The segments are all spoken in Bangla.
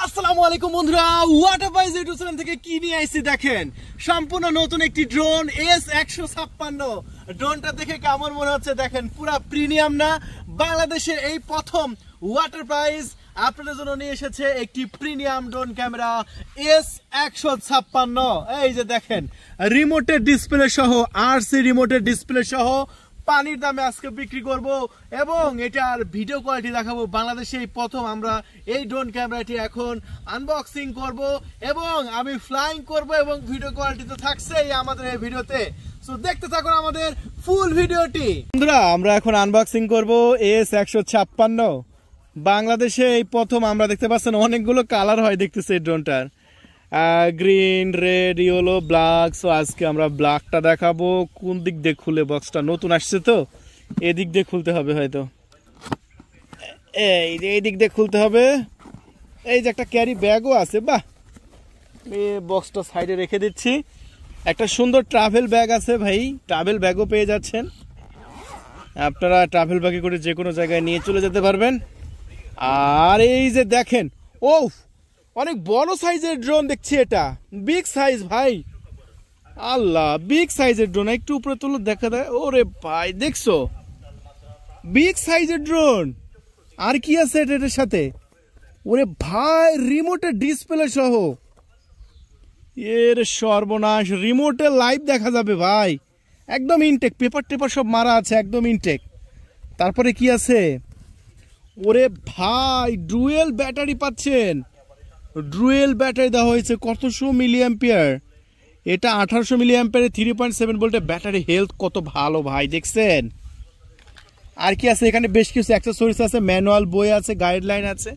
আসসালামু আলাইকুম বন্ধুরা, ওয়াটারপাইজ ইউটিউব চ্যানেল থেকে কি নিয়ে আইছি দেখেন। সম্পূর্ণ নতুন একটি ড্রোন S156। ড্রোনটা দেখে কেমন মনে হচ্ছে দেখেন, পুরা প্রিমিয়াম না, বাংলাদেশের এই প্রথম ওয়াটারপাইজ আপনাদের জন্য নিয়ে এসেছে একটি প্রিমিয়াম ড্রোন ক্যামেরা S156। এই যে দেখেন, রিমোটের ডিসপ্লে সহ, RC রিমোটের ডিসপ্লে সহ পানির দামে আজকে বিক্রি করব এবং এটার ভিডিও কোয়ালিটি দেখাবো। বাংলাদেশে এই প্রথম আমরা এই ড্রোন ক্যামেরাটি এখন আনবক্সিং করব এবং আমি ফ্লাইং করব এবং ভিডিও কোয়ালিটি তো থাকছেই আমাদের এই ভিডিওতে। সো দেখতে থাকুন আমাদের ফুল ভিডিওটি। বন্ধুরা, আমরা এখন আনবক্সিং করব S156। বাংলাদেশে এই প্রথম আমরা দেখতে পাচ্ছেন অনেকগুলো কালার হয় দেখতেছি এই ড্রোনটার, green, red, yellow, black. So আজকে আমরা ব্ল্যাকটা দেখাবো। কোন দিক দিয়ে খুলে বক্সটা, নতুন আসছে তো এদিক দিয়ে খুলতে হবে হয়তো, এই দিক দিয়ে খুলতে হবে। এই যে একটা ক্যারি ব্যাগও আছে, বাহ, এই বক্সটা সাইডে রেখে দিচ্ছি। একটা সুন্দর ট্রাভেল ব্যাগ আছে ভাই, ট্রাভেল ব্যাগও পেয়ে যাচ্ছেন আপনারা। ট্রাভেল ব্যাগে করে যে কোনো জায়গায় নিয়ে চলে যেতে পারবেন। আর এই যে দেখেন, ও অনেক বড় সাইজের ড্রোন দেখছি, এটা বিগ সাইজ ভাই, আল্লাহ বিগ সাইজের ড্রোন। একটু উপরে তুলো দেখা যায়, ওরে ভাই দেখছো, বিগ সাইজের ড্রোন। আর কি আছে এটার সাথে, ওরে ভাই রিমোটের ডিসপ্লে সহ, এর সর্বনাশ, রিমোটে লাইভ দেখা যাবে ভাই, একদম ইনটেক, পেপার টেপার সব মারা আছে, একদম ইনটেক। তারপরে কি আছে, ওরে ভাই ডুয়েল ব্যাটারি পাচ্ছেন, ডুয়েল ব্যাটারি দেওয়া হয়েছে। কতশো মিলি অ্যাম্পিয়ার, এটা 1800 মিলি অ্যাম্পিয়ারে 3.7 ভোল্টের ব্যাটারি। হেলথ কত ভালো ভাই দেখছেন। আর কি আছে এখানে, বেশ কিছু অ্যাক্সেসরিজ আছে, ম্যানুয়াল বই আছে, গাইডলাইন আছে,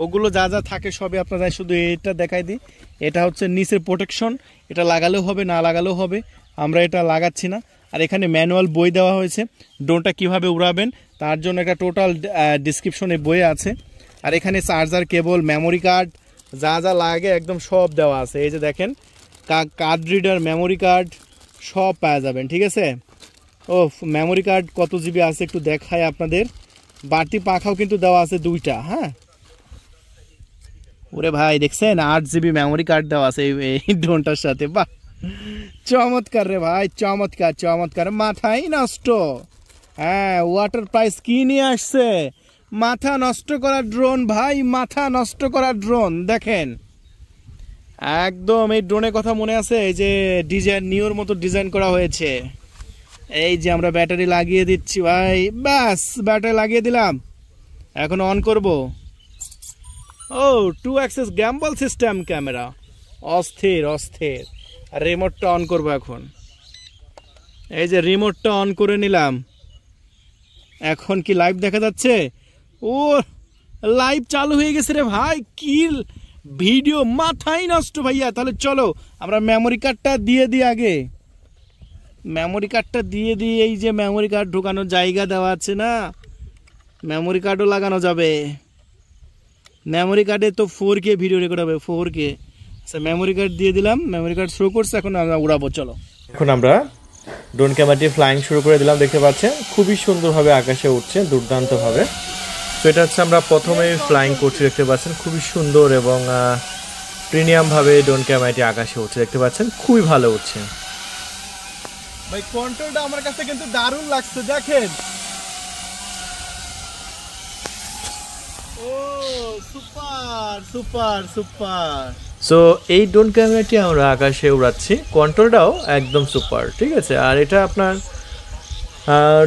ওগুলো যা যা থাকে সবই আপনারা। শুধু এটা দেখাই দিই, এটা হচ্ছে নিচের প্রোটেকশন, এটা লাগালেও হবে না লাগালেও হবে, আমরা এটা লাগাচ্ছি না। আর এখানে ম্যানুয়াল বই দেওয়া হয়েছে, ড্রোনটা কিভাবে উড়াবেন তার জন্য একটা টোটাল ডিসক্রিপশনে বই আছে। আর এখানে চার্জার, কেবল, মেমোরি কার্ড, যা যা লাগে একদম সব দেওয়া আছে। এই যে দেখেন, কার্ড রিডার, মেমোরি কার্ড সব পাওয়া যাবেন, ঠিক আছে। ও মেমোরি কার্ড কত জিবি আছে একটু দেখায় আপনাদের। বাড়তি পাখাও কিন্তু দেওয়া আছে দুইটা, হ্যাঁ। ওরে ভাই দেখছেন, 8 জিবি মেমোরি কার্ড দেওয়া আছে এই ড্রোনটার সাথে, বাহ চমৎকার রে ভাই, চমৎকার চমৎকার, মাথাই নষ্ট। হ্যাঁ, ওয়াটার প্রাইস কি নিয়ে আসছে, মাথা নষ্ট করা ড্রোন ভাই, মাথা নষ্ট করা ড্রোন। দেখেন একদম, এই ড্রোনের কথা মনে আছে, এই যে ডিজাইন নিউর মতো ডিজাইন করা হয়েছে। এই যে আমরা ব্যাটারি লাগিয়ে দিচ্ছি ভাই, ব্যাস ব্যাটারি লাগিয়ে দিলাম, এখন অন করব। ও 2 অ্যাক্সেস গ্যাম্বল সিস্টেম ক্যামেরা, অস্থির অস্থির। আর রিমোটটা অন করব এখন। এই যে রিমোটটা অন করে নিলাম, এখন কি লাইভ দেখা যাচ্ছে? ও লাইভ চালু হয়ে গেছে রে ভাই, কি ভিডিও, মাথাই নষ্ট ভাইয়া। তাহলে চলো আমরা মেমোরি কার্ডটা দিয়ে দিই আগে, মেমোরি কার্ডটা দিয়ে দিই। এই যে মেমোরি কার্ড ঢোকানোর জায়গা দেওয়া আছে না, মেমোরি কার্ডও লাগানো যাবে। মেমোরি কার্ডে তো 4K ভিডিও রেকর্ড হবে, 4K। আচ্ছা মেমোরি কার্ড দিয়ে দিলাম, মেমোরি কার্ড শো করছে, এখন আমরা উড়াবো। চলো এখন আমরা ড্রোন ক্যামেরাটি ফ্লাইং শুরু করে দিলাম। দেখতে পাচ্ছেন খুবই সুন্দরভাবে আকাশে উঠছে, দুর্দান্তভাবে। তো এটা হচ্ছে আমরা প্রথমে ফ্লাইং করছি, দেখতে পাচ্ছেন খুবই সুন্দর এবং প্রিমিয়ামভাবে ড্রোন ক্যামেরাটি আকাশে উঠছে, দেখতে পাচ্ছেন খুবই ভালো উঠছে ভাই। কন্ট্রোলটা আমার কাছে কিন্তু দারুণ লাগছে, দেখেন। ও সুপার সুপার সুপার। সো এই ড্রোন ক্যামেরাটি আমরা আকাশে উড়াচ্ছি, কন্ট্রোলটাও একদম সুপার, ঠিক আছে। আর এটা আপনার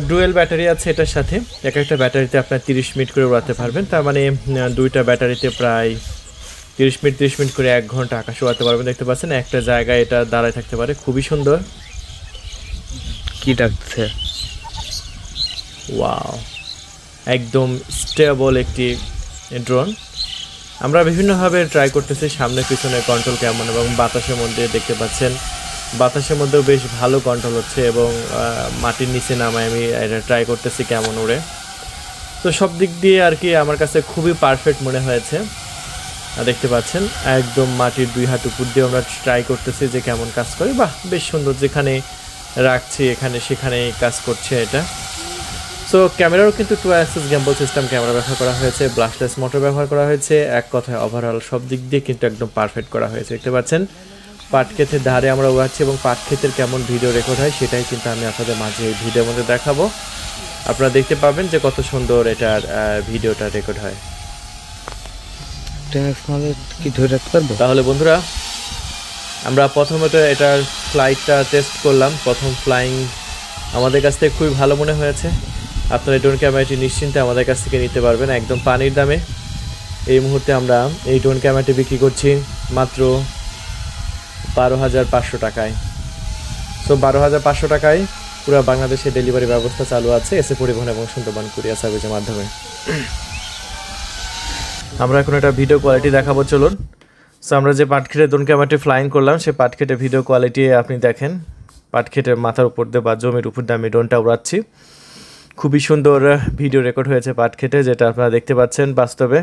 ডুয়েল ব্যাটারি আছে এটার সাথে, এক একটা ব্যাটারিতে আপনার 30 মিনিট করে উড়াতে পারবেন। তার মানে দুইটা ব্যাটারিতে প্রায় 30 মিনিট করে 1 ঘন্টা আকাশে উড়াতে পারবেন। দেখতে পাচ্ছেন একটা জায়গায় এটা দাঁড়ায় থাকতে পারে, খুবই সুন্দর। কি ডাকছে, ওয়াও, একদম স্টেবল একটি ড্রোন। আমরা বিভিন্নভাবে ট্রাই করতেছি, সামনে পিছনে কন্ট্রোল কেমন, এবং বাতাসের মধ্যে দেখতে পাচ্ছেন বাতাসের মধ্যেও বেশ ভালো কন্ট্রোল হচ্ছে, এবং মাটির নিচে নামায় আমি এটা ট্রাই করতেছি কেমন উড়ে। তো সব দিক দিয়ে আর কি আমার কাছে খুবই পারফেক্ট মনে হয়েছে। দেখতে পাচ্ছেন একদম মাটির 2 হাত উপর দিয়ে আমরা ট্রাই করতেছি যে কেমন কাজ করে। বাহ বেশ সুন্দর, যেখানে রাখছি এখানে সেখানেই কাজ করছে এটা। সো ক্যামেরারও কিন্তু 2 অ্যাক্সিস গ্যাম্বল সিস্টেম ক্যামেরা ব্যবহার করা হয়েছে, ব্রাশলেস মোটর ব্যবহার করা হয়েছে। এক কথায় ওভারঅল সব দিক দিয়ে কিন্তু একদম পারফেক্ট করা হয়েছে। দেখতে পাচ্ছেন পাট ক্ষেতের ধারে আমরা উড়াচ্ছি এবং পাট ক্ষেতের কেমন ভিডিও রেকর্ড হয় সেটাই কিন্তু আমি আপনাদের মাঝে এই ভিডিওর মধ্যে দেখাবো। আপনারা দেখতে পাবেন যে কত সুন্দর এটার ভিডিওটা রেকর্ড হয়। কি ধরে রাখতে পারবো? তাহলে বন্ধুরা আমরা প্রথমত এটার ফ্লাইটটা টেস্ট করলাম। প্রথম ফ্লাইং আমাদের কাছ থেকে খুবই ভালো মনে হয়েছে। আপনারা এই ড্রোন ক্যামেরাটি নিশ্চিন্তে আমাদের কাছ থেকে নিতে পারবেন একদম পানির দামে। এই মুহূর্তে আমরা এই ড্রোন ক্যামেরাটি বিক্রি করছি মাত্র 12,500 টাকায়। সো 12,500 টাকায় পুরো বাংলাদেশে ডেলিভারি ব্যবস্থা চালু আছে এসএ পরিবহন এবং সুন্দরবন কুরিয়ার সার্ভিসের মাধ্যমে। আমরা এখন একটা ভিডিও কোয়ালিটি দেখাবো, চলুন। সো আমরা যে পাটক্ষেতে ড্রোন ক্যামেরাটি ফ্লাইং করলাম সেই পাটক্ষেতে ভিডিও কোয়ালিটি আপনি দেখেন। পাটক্ষেতের মাথার উপর দিয়ে বা জমির উপর দিয়ে আমি ড্রোনটা উড়াচ্ছি। খুবই সুন্দর ভিডিও রেকর্ড হয়েছে পাটক্ষেতে, যেটা আপনারা দেখতে পাচ্ছেন বাস্তবে।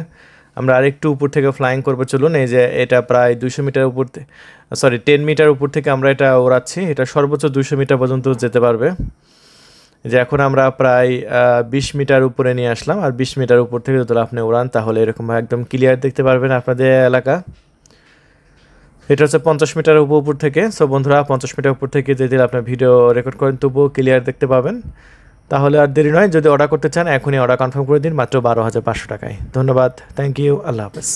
আমরা আরেকটু উপর থেকে ফ্লাইং করবো, চলুন। এই যে এটা প্রায় 200 মিটার উপর, 10 মিটার উপর থেকে আমরা এটা ওড়াচ্ছি। এটা সর্বোচ্চ 200 মিটার পর্যন্ত যেতে পারবে। যে এখন আমরা প্রায় 20 মিটার উপরে নিয়ে আসলাম। আর 20 মিটার উপর থেকে যদি আপনি উড়ান তাহলে এরকম একদম ক্লিয়ার দেখতে পারবেন আপনাদের এলাকা। এটা হচ্ছে 50 মিটার উপর থেকে। সো বন্ধুরা 50 মিটার উপর থেকে যদি আপনার ভিডিও রেকর্ড করেন তবুও ক্লিয়ার দেখতে পাবেন। তাহলে আর দেরি নয়, যদি অর্ডার করতে চান এখনই অর্ডার কনফার্ম করে দিন মাত্র 12,500 টাকায়। ধন্যবাদ, থ্যাংক ইউ, আল্লাহ হাফেজ।